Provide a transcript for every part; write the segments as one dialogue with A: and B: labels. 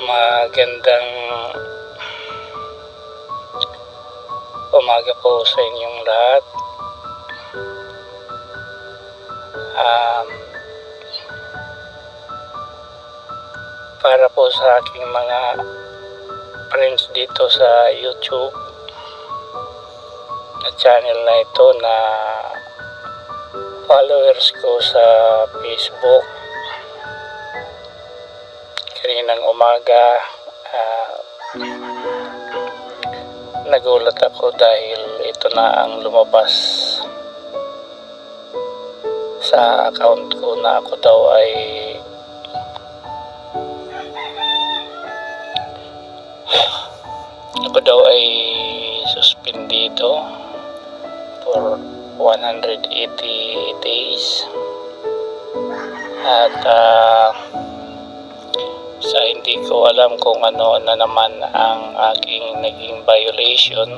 A: Magandang umaga po sa inyong lahat. Para po sa aking mga friends dito sa YouTube na channel na ito, na followers ko sa Facebook, kaninang umaga nagulat ako dahil ito na ang lumabas sa account ko, na ako daw ay suspendido for 180 days. At sa hindi ko alam kung ano na naman ang aking naging violation.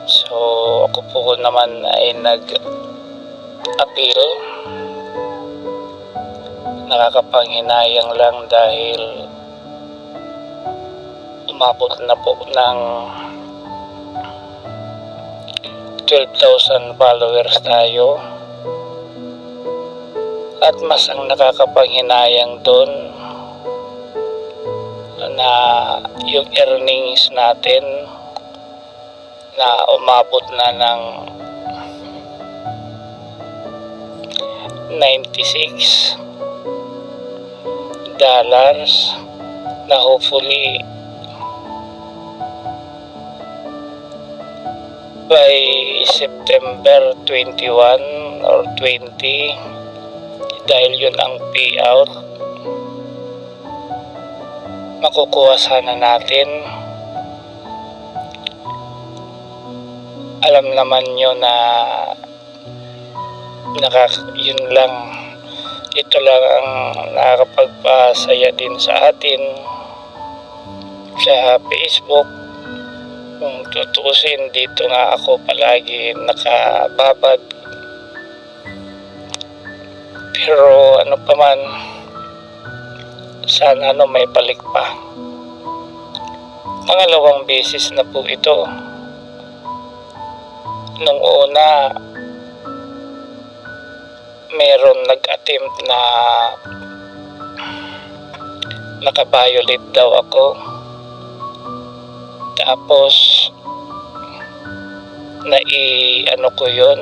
A: So ako po naman ay nag-appeal. Nakakapanghinayang lang dahil umabot na po ng 12,000 followers tayo. At mas ang nakakapanghinayang doon na yung earnings natin na umabot na ng $96 na hopefully by September 21 or 20, dahil yun ang payout, makukuha sana natin. Alam naman nyo na yun lang, ito lang ang nakakapagpasaya din sa atin sa Facebook. Kung tutuusin, dito nga ako palagi nakababad. Pero ano pa man, sana may balik pa. Pangalawang beses na po ito. Nung una, meron nag-attempt na nakabiolate daw ako. Tapos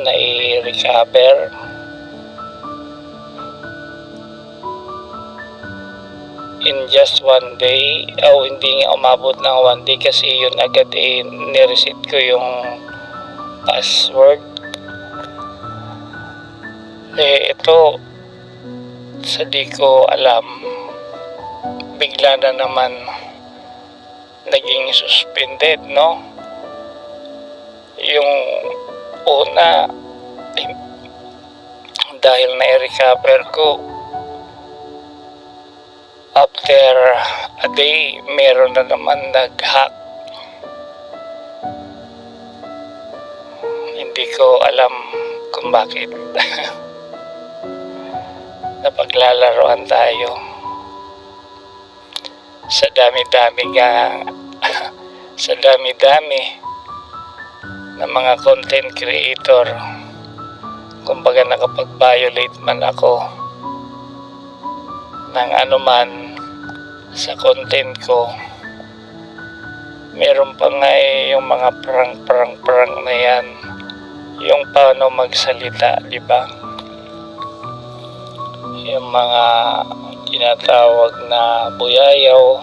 A: nai-recover. In just one day, hindi nga umabot ng 1 day kasi yun agad nireset ko yung password. Ito sa di ko alam, bigla na naman naging suspended, no? Yung una, dahil na-recover ko, after a day, meron na naman nag-hack. Hindi ko alam kung bakit. Napaglalaroan tayo sa dami-dami ng mga content creator. Kumbaga nakapag-violate man ako ng anuman sa content ko, meron pa nga yung mga prank na yan, yung paano magsalita, di ba? Yung mga tinatawag na buyayaw.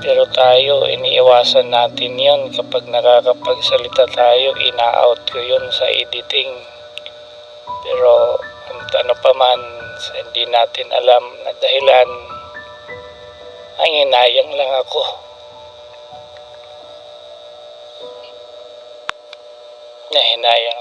A: Pero tayo, iniiwasan natin yun. Kapag nakakapagsalita tayo, ina-out ko yun sa editing. Pero ano pa man, hindi natin alam na dahilan, ang hinayang lang ako. Nahinayang